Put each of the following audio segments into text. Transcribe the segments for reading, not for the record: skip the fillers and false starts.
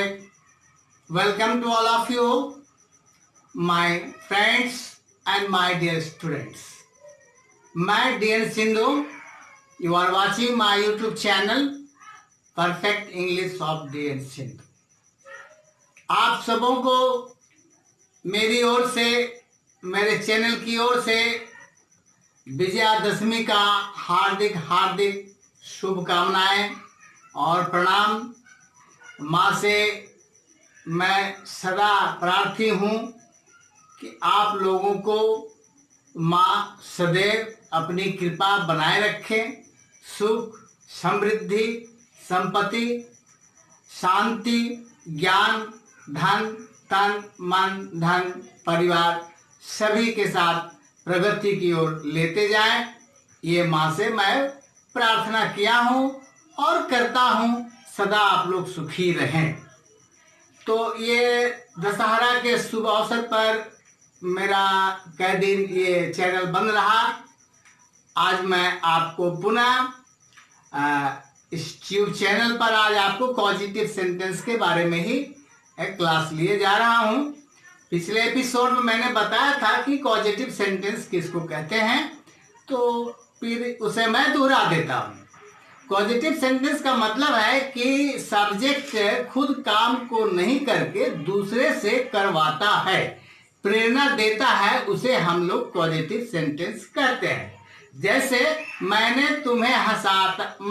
Hi, welcome to all of you, my friends and my dear students. My dear Sindhu, you are watching my YouTube channel Perfect English of dear Sindhu. आप सबों को मेरी ओर से, मेरे channel की ओर से विजयादशमी का हार्दिक हार्दिक शुभकामनाएं और प्रणाम। माँ से मैं सदा प्रार्थी हूँ कि आप लोगों को माँ सदैव अपनी कृपा बनाए रखे, सुख, समृद्धि, संपत्ति, शांति, ज्ञान, धन, तन, मन, धन, परिवार सभी के साथ प्रगति की ओर लेते जाएं। ये माँ से मैं प्रार्थना किया हूँ और करता हूँ, सदा आप लोग सुखी रहें। तो ये दशहरा के शुभ अवसर पर मेरा कई दिन ये चैनल बंद रहा। आज मैं आपको पुनः इस ट्यूब चैनल पर आज आपको पॉजिटिव सेंटेंस के बारे में ही एक क्लास लिए जा रहा हूँ। पिछले एपिसोड में मैंने बताया था कि पॉजिटिव सेंटेंस किसको कहते हैं, तो फिर उसे मैं दोहरा देता हूँ। पॉजिटिव सेंटेंस का मतलब है कि सब्जेक्ट खुद काम को नहीं करके दूसरे से करवाता है, प्रेरणा देता है, उसे हम लोग पॉजिटिव सेंटेंस कहते हैं। जैसे मैं तुम्हें हंसाता हूँ,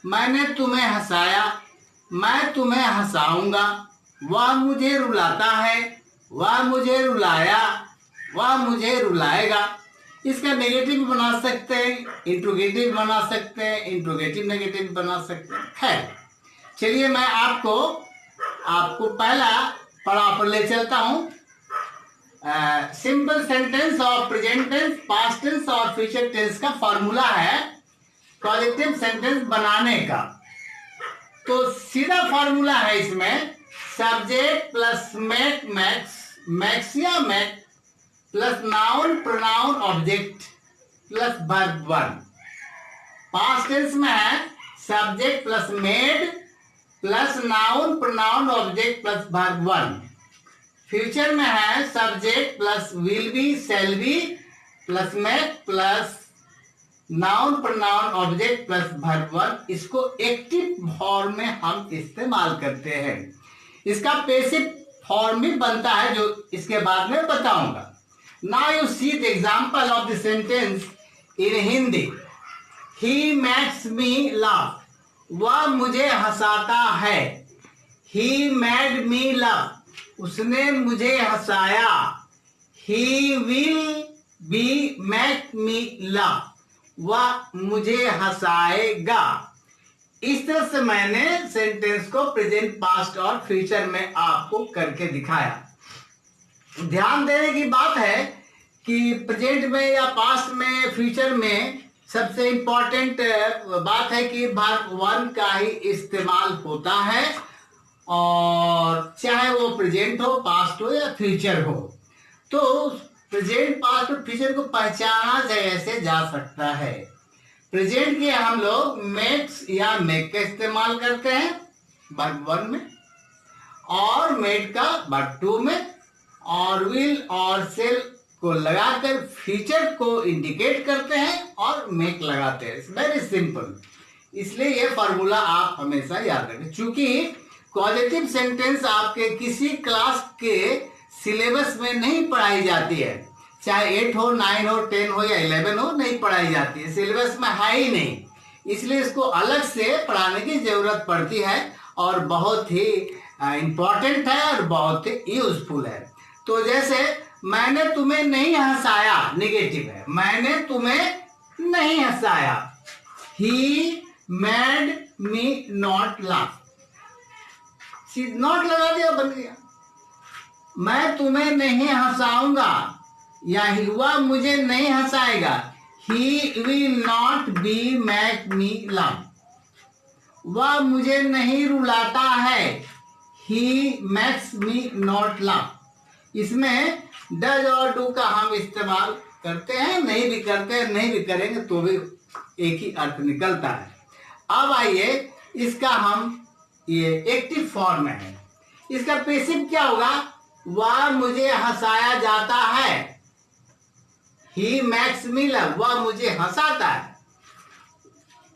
मैंने तुम्हें हंसाया, मैं तुम्हें हंसाऊंगा, वह मुझे रुलाता है, वह मुझे रुलाया, वह मुझे रुलाएगा। इसका नेगेटिव बना सकते हैं, इंट्रोगेटिव बना सकते हैं, इंट्रोगेटिव नेगेटिव बना सकते हैं। खैर, चलिए मैं आपको पहला पड़ाव पर ले चलता हूँ। सिंपल सेंटेंस और प्रेजेंट टेंस, पास्ट टेंस और फ्यूचर टेंस का फॉर्मूला है पॉजिटिव सेंटेंस बनाने का। तो सीधा फॉर्मूला है इसमें, सब्जेक्ट प्लस मैक्स या make plus noun pronoun object plus verb one. Past tense में है subject plus made plus noun pronoun object plus verb one. Future में है subject plus will be shall be plus make plus noun pronoun object plus verb one. इसको active form में हम इस्तेमाल करते हैं। इसका पैसिव फॉर्म भी बनता है, जो इसके बाद में बताऊंगा। Now you see the example of the sentence in Hindi. He makes me laugh. वह मुझे हंसाता है। He made me laugh. उसने मुझे हंसाया। He will be make me laugh. वह मुझे हंसाएगा। इस तरह से मैंने सेंटेंस को प्रेजेंट, पास्ट और फ्यूचर में आपको करके दिखाया। ध्यान देने की बात है कि प्रेजेंट में या पास्ट में, फ्यूचर में सबसे इंपॉर्टेंट बात है कि वर्ब वन का ही इस्तेमाल होता है, और चाहे वो प्रेजेंट हो, पास्ट हो या फ्यूचर हो। तो प्रेजेंट, पास्ट और फ्यूचर को पहचाना कैसे जा सकता है। प्रेजेंट के हम लोग मेक्स या मेक का इस्तेमाल करते हैं वर्ब वन में, और मेड का वर्ब टू में, और विल और सेल को लगाकर फ्यूचर को इंडिकेट करते हैं और मेक लगाते हैं। Very simple. इसलिए ये फॉर्मूला आप हमेशा याद रखें। चूंकि पॉजिटिव सेंटेंस आपके किसी क्लास के सिलेबस में नहीं पढ़ाई जाती है, चाहे 8 हो, 9 हो, 10 हो या 11 हो, नहीं पढ़ाई जाती है, सिलेबस में है ही नहीं। इसलिए इसको अलग से पढ़ाने की जरूरत पड़ती है, और बहुत ही इंपॉर्टेंट है और बहुत ही यूजफुल है। तो जैसे मैंने तुम्हें नहीं हंसाया, नेगेटिव है, मैंने तुम्हें नहीं हंसाया। He made me not laugh. Not लगा दिया, बन गया। मैं तुम्हें नहीं हंसाऊंगा, या वह मुझे नहीं हंसाएगा। He will not be make me laugh. वह मुझे नहीं रुलाता है। He makes me not laugh. इसमें डज और डू का हम इस्तेमाल करते हैं, नहीं भी करते हैं, नहीं भी करेंगे तो भी एक ही अर्थ निकलता है। अब आइए इसका हम ये एक्टिव फॉर्म में है। इसका पैसिव क्या होगा? वह मुझे हंसाया जाता है, ही मैक्स मी लव, वह मुझे हंसाता है,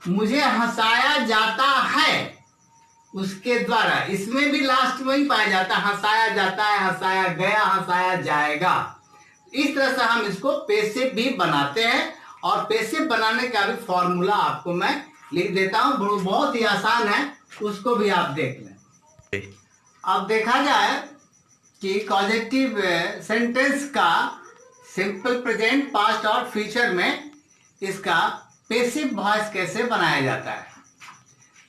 मुझे हंसाया जाता है उसके द्वारा। इसमें भी लास्ट में ही पाया जाता है, हंसाया जाता है, हंसाया गया, हंसाया जाएगा। इस तरह से हम इसको पैसिव भी बनाते हैं, और पैसिव बनाने का भी फॉर्मूला आपको मैं लिख देता हूं, बहुत ही आसान है, उसको भी आप देख लें। अब देखा जाए कि कॉजेक्टिव सेंटेंस का सिंपल प्रेजेंट, पास्ट और फ्यूचर में इसका पैसिव वॉइस कैसे बनाया जाता है।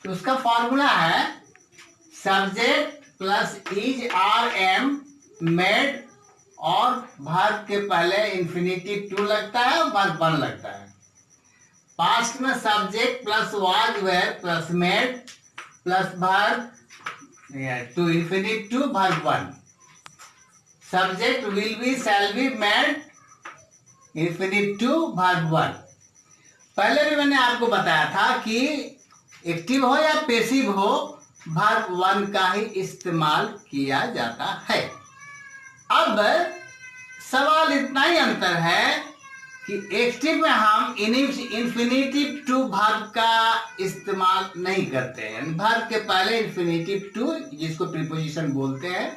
तो उसका फॉर्मूला है subject plus is are M made, और वर्ब के पहले इन्फिनिटिव टू लगता है, वर्ब वन लगता है। पास्ट में subject plus was were plus made plus verb to infinitive to verb one. Subject will be, shall be, made, infinitive to verb one. पहले भी मैंने आपको बताया था कि एक्टिव हो या पैसिव हो, वर्ब वन का ही इस्तेमाल किया जाता है। अब सवाल इतना ही अंतर है कि एक्टिव में हम इन्फिनिटिव टू वर्ब का इस्तेमाल नहीं करते हैं, वर्ब के पहले इन्फिनिटिव टू जिसको प्रीपोजिशन बोलते हैं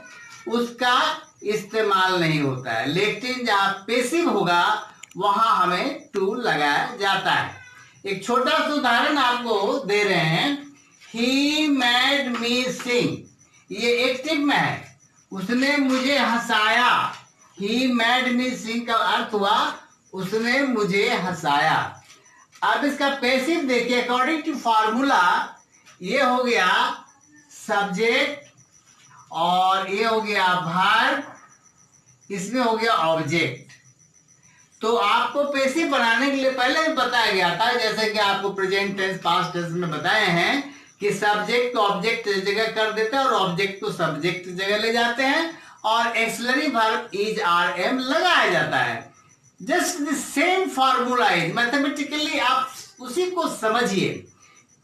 उसका इस्तेमाल नहीं होता है। लेकिन जहां पैसिव होगा वहां हमें टू लगाया जाता है। एक छोटा सा उदाहरण आपको दे रहे हैं, ही मेड मी सिंग, ये एक्टिव में है, उसने मुझे हंसाया। ही मेड मी सिंग का अर्थ हुआ उसने मुझे हंसाया। अब इसका पैसिव देखिए, अकॉर्डिंग टू फॉर्मूला ये हो गया सब्जेक्ट और ये हो गया वर्ब, इसमें हो गया ऑब्जेक्ट। तो आपको पैसिव बनाने के लिए पहले भी बताया गया था, जैसे कि आपको प्रेजेंट टेंस, पास्ट टेंस में बताए हैं कि सब्जेक्ट को ऑब्जेक्ट जगह कर देते हैं और ऑब्जेक्ट को सब्जेक्ट जगह ले जाते हैं, और auxiliary verb is are am लगाया जाता है। Just the same formula is, mathematically आप उसी को समझिए।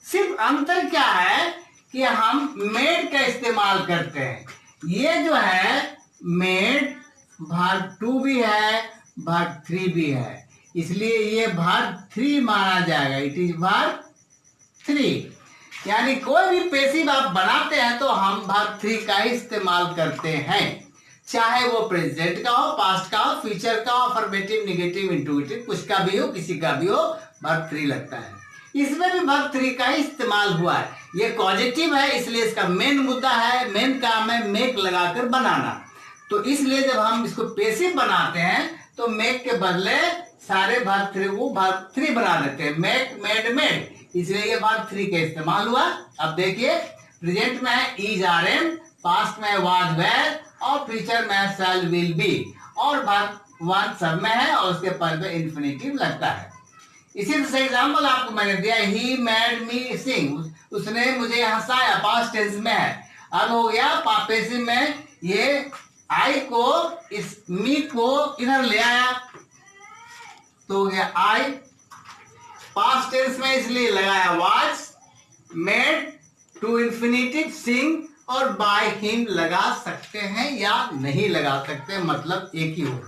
सिर्फ अंतर क्या है कि हम मेड का इस्तेमाल करते हैं। ये जो है मेड वर्ब टू भी है, वर्ब थ्री भी है, इसलिए ये वर्ब थ्री माना जाएगा। It is verb three. यानी कोई भी पैसिव आप बनाते हैं तो हम वर्ब थ्री का ही इस्तेमाल करते हैं, चाहे वो प्रेजेंट का हो, पास्ट का हो, फ्यूचर का हो, अफर्मेटिव, नेगेटिव, इंट्रोगेटिव, कुछ का भी हो, किसी का भी हो, वर्ब थ्री लगता है। इसमें भी वर्ब थ्री का ही इस्तेमाल हुआ है। ये पॉजिटिव है इसलिए इसका मेन मुद्दा है, मेन काम है मेक लगाकर बनाना। तो इसलिए जब हम इसको पैसिव बनाते हैं तो मेक के बदले सारे वर्ब थ्री को वर्ब थ्री बना देते हैं, मेक, मेड, मेड, इसलिए ये वर्ब थ्री का इस्तेमाल हुआ। अब देखिए प्रेजेंट में है इज आर एम, पास्ट में वाज वेयर, और फ्यूचर में शैल विल बी, और वर्ब वन सब में है और उसके पहले इन्फिनिटिव लगता है। इसी तरह से एग्जाम्पल आपको मैंने दिया, ही मेड मी सिंग, उसने मुझे हंसाया, पास्ट टेंस में है। अब हो गया पैसिव में, ये आई को इस मी को इधर ले आया तो हो गया आई। पास्ट टेंस में इसलिए लगाया वाज, मेड टू इन्फिनिटिव सिंग, और बाय हिम लगा सकते हैं या नहीं लगा सकते, मतलब एक ही हो।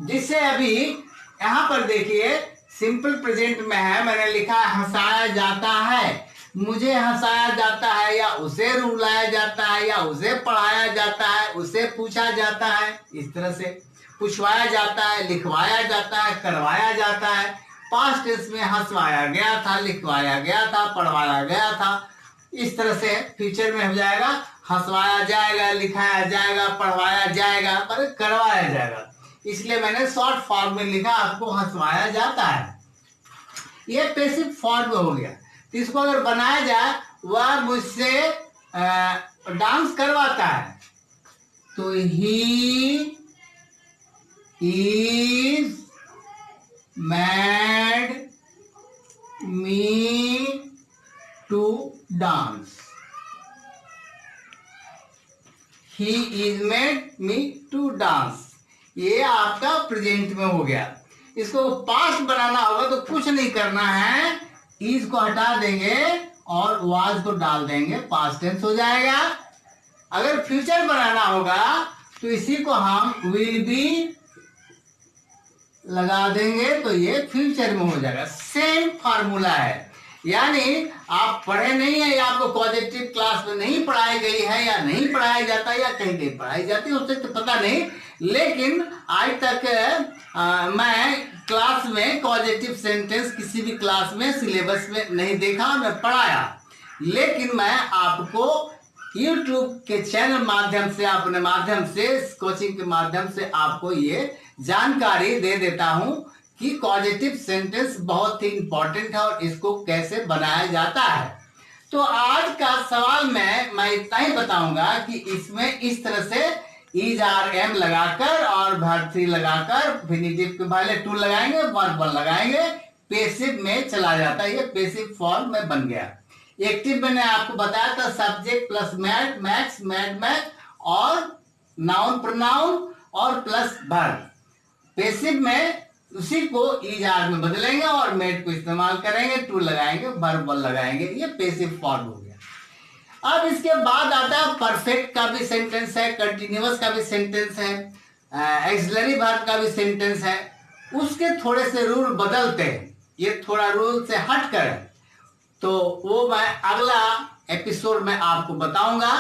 जिससे अभी यहां पर देखिए सिंपल प्रेजेंट में है, मैंने लिखा है हंसाया जाता है, मुझे हंसाया जाता है, या उसे रुलाया जाता है, या उसे पढ़ाया जाता है, उसे पूछा जाता है, इस तरह से पूछवाया जाता है, लिखवाया जाता है, करवाया जाता है। पास्ट टेंस में हंसवाया गया था, लिखवाया गया था, पढ़वाया गया था। इस तरह से फ्यूचर में हो जाएगा हंसवाया जाएगा, लिखाया जाएगा, पढ़वाया जाएगा, पर करवाया जाएगा। इसलिए मैंने शॉर्ट फॉर्म में लिखा, आपको हंसवाया जाता है। यह पैसिव फॉर्म हो गया। तो इसको अगर बनाया जाए, वह मुझसे डांस करवाता है, तो he is made me to dance, he is made me to dance. ये आपका प्रेजेंट में हो गया। इसको पास्ट बनाना होगा तो कुछ नहीं करना है, इज को हटा देंगे और वाज को डाल देंगे, पास्ट टेंस हो जाएगा। अगर फ्यूचर बनाना होगा तो इसी को हम विल बी लगा देंगे तो ये फ्यूचर में हो जाएगा। सेम फार्मूला है, यानी आप पढ़े नहीं है या आपको पॉजिटिव क्लास में नहीं पढ़ाई गई है या नहीं पढ़ाया जाता या कहीं कहीं पढ़ाई जाती है, उससे तो पता नहीं, लेकिन आज तक मैं क्लास में पॉजिटिव सेंटेंस किसी भी क्लास में सिलेबस में नहीं देखा, मैं पढ़ाया, लेकिन मैं आपको YouTube के चैनल माध्यम से, अपने माध्यम से, कोचिंग के माध्यम से आपको ये जानकारी दे देता हूं कि पॉजिटिव सेंटेंस बहुत ही इंपॉर्टेंट है और इसको कैसे बनाया जाता है। तो आज का सवाल में मैं इतना ही बताऊंगा कि इसमें इस तरह से इज आर एम लगाकर और वर्ब 3 लगाकर इन्फिनिटिव के पहले टू लगाएंगे, वर्ब 1 लगाएंगे, पैसिव में चला जाता है, ये पैसिव फॉर्म में बन गया। एक्टिव मैंने आपको बताया था subject plus made makes made make और नाउन प्रोनाउन और प्लस वर्ब। पैसिव में उसी को इज आर में बदलेंगे और मेड को इस्तेमाल करेंगे, टू लगाएंगे, वर्ब 1 लगाएंगे, ये पैसिव फॉर्म हो गया। अब इसके बाद आता है परफेक्ट का भी सेंटेंस है, कंटिन्यूअस का भी सेंटेंस है, एक्सिलरी वर्ब का भी सेंटेंस है। उसके थोड़े से रूल बदलते हैं, ये थोड़ा रूल से हट कर है, तो वो मैं अगला एपिसोड में आपको बताऊंगा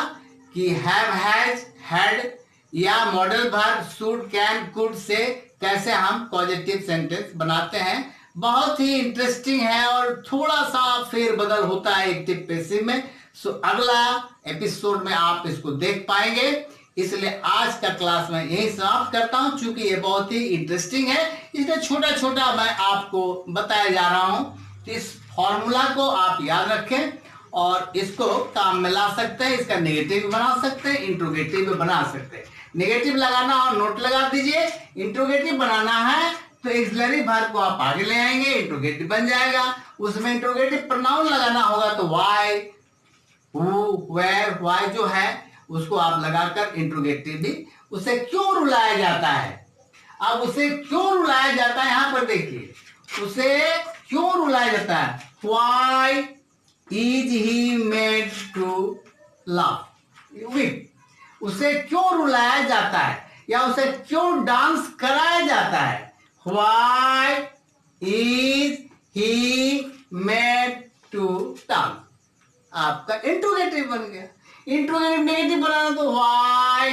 कि हैव, हैज, हैड या modal verb should, can, could say कैसे हम पॉजिटिव सेंटेंस बनाते हैं। बहुत ही इंटरेस्टिंग है और थोड़ा सा फेरबदल होता है एक्टिव पैसिव में। सो अगला एपिसोड में आप इसको देख पाएंगे, इसलिए आज का क्लास में यही समाप्त करता हूं। चूंकि ये बहुत ही इंटरेस्टिंग है, इसलिए छोटा छोटा मैं आपको बताया जा रहा हूं। तो इस फॉर्मूला को आप याद रखें और इसको काम में ला सकते हैं, इसका नेगेटिव भी बना सकते हैं, इंट्रोगेटिव भी बना सकते हैं। नेगेटिव लगाना और नोट लगा दीजिए, इंट्रोगेटिव बनाना है तो एक्सिलरी वर्ब को आप आगे ले आएंगे, इंट्रोगेटिव बन जाएगा। उसमें इंट्रोगेटिव प्रोनाउन लगाना होगा तो वाई, हु, वेयर, वाई जो है उसको आप लगाकर इंट्रोगेटिव भी। उसे क्यों रुलाया जाता है, अब उसे क्यों रुलाया जाता है यहां पर देखिए, उसे क्यों रुलाया जाता है। Why is he made to laugh? उसे क्यों रुलाया जाता है या उसे क्यों डांस कराया जाता है। Why is he made to dance? आपका इंट्रोगेटिव बन गया। इंट्रोगेटिव नेगेटिव बनाना तो why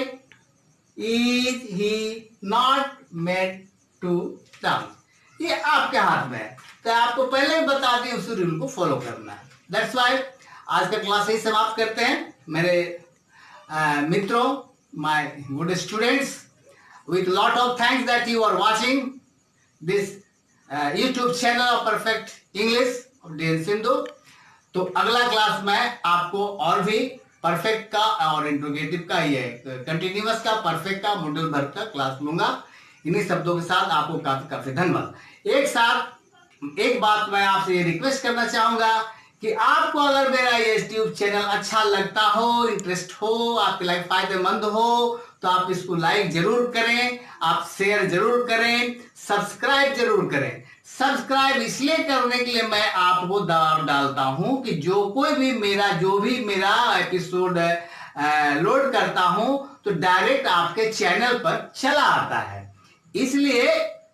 is he not made to dance? ये आपके हाथ में है, तो आपको पहले ही बता दी, उस रूल को फॉलो करना है। दैट्स वाई आज का क्लास ही समाप्त करते हैं। मेरे मित्रों, my good students, with lot of thanks that you are watching this YouTube channel of Perfect English of DN Sindhu। तो अगला क्लास में आपको और भी परफेक्ट का और इंट्रोगेटिव का, ये कंटिन्यूअस का, परफेक्ट का, मॉडल वर्ब का क्लास लूंगा। इन्हीं शब्दों के साथ आपको काफी काफी धन्यवाद। एक साथ एक बात मैं आपसे ये रिक्वेस्ट करना चाहूंगा कि आपको अगर मेरा ये यूट्यूब चैनल अच्छा लगता हो, इंटरेस्ट हो, आपके लाइफ फायदेमंद हो, तो आप इसको लाइक जरूर करें, आप शेयर जरूर करें, सब्सक्राइब जरूर करें। सब्सक्राइब इसलिए करने के लिए मैं आपको दबाव डालता हूं कि जो भी मेरा एपिसोड लोड करता हूं तो डायरेक्ट आपके चैनल पर चला आता है, इसलिए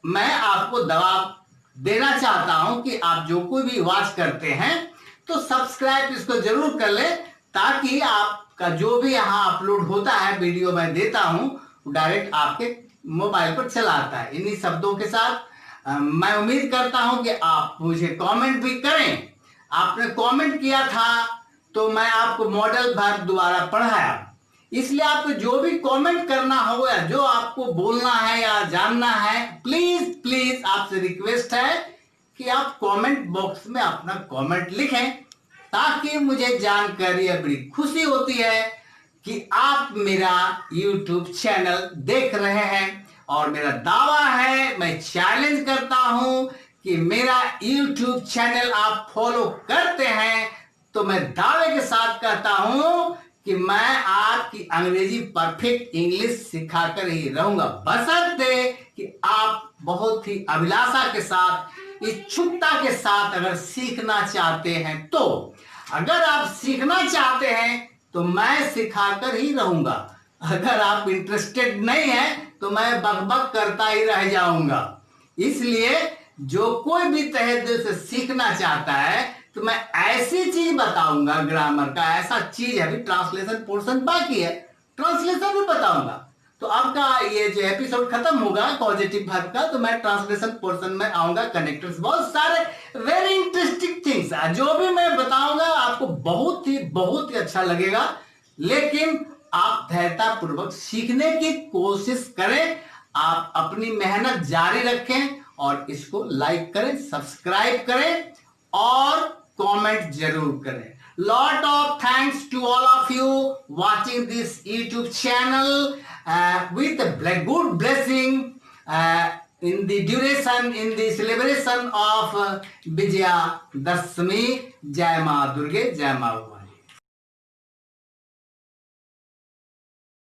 मैं आपको दबाव देना चाहता हूं कि आप जो कोई भी वॉच करते हैं तो सब्सक्राइब इसको जरूर कर ले, ताकि आपका जो भी यहाँ अपलोड होता है, वीडियो मैं देता हूं, डायरेक्ट आपके मोबाइल पर चला आता है। इन्हीं शब्दों के साथ मैं उम्मीद करता हूं कि आप मुझे कमेंट भी करें। आपने कमेंट किया था तो मैं आपको मॉडल वर्ब दोबारा पढ़ाया, इसलिए आपको जो भी कमेंट करना हो या जो आपको बोलना है या जानना है, प्लीज प्लीज आपसे रिक्वेस्ट है कि आप कमेंट बॉक्स में अपना कमेंट लिखें, ताकि मुझे जानकारी बड़ी खुशी होती है कि आप मेरा YouTube चैनल देख रहे हैं। और मेरा दावा है, मैं चैलेंज करता हूं कि मेरा YouTube चैनल आप फॉलो करते हैं तो मैं दावे के साथ कहता हूं कि मैं आपकी अंग्रेजी परफेक्ट इंग्लिश सिखाकर ही रहूंगा, बशर्ते कि आप बहुत ही अभिलाषा के साथ, इच्छुकता के साथ अगर सीखना चाहते हैं तो। अगर आप सीखना चाहते हैं तो मैं सिखाकर ही रहूंगा, अगर आप इंटरेस्टेड नहीं है तो मैं बकबक करता ही रह जाऊंगा। इसलिए जो कोई भी तहे दिल से सीखना चाहता है तो मैं ऐसी चीज बताऊंगा, ग्रामर का ऐसा चीज है, अभी ट्रांसलेशन पोर्शन बाकी है, ट्रांसलेशन भी बताऊंगा। तो आपका ये जो एपिसोड खत्म होगा पॉजिटिव वर्ब का, तो मैं ट्रांसलेशन पोर्शन में आऊंगा, कनेक्टर्स, बहुत सारे वेरी इंटरेस्टिंग थिंग्स जो भी मैं बताऊंगा आपको बहुत ही अच्छा लगेगा। लेकिन आप धैर्यता पूर्वक सीखने की कोशिश करें, आप अपनी मेहनत जारी रखें और इसको लाइक करें, सब्सक्राइब करें और कमेंट जरूर करें। Lot of thanks to all of you watching this YouTube channel with a good blessing in the duration, in the celebration of Vijaya Dashami. Jai Ma Durga, Jai Ma Bhawani.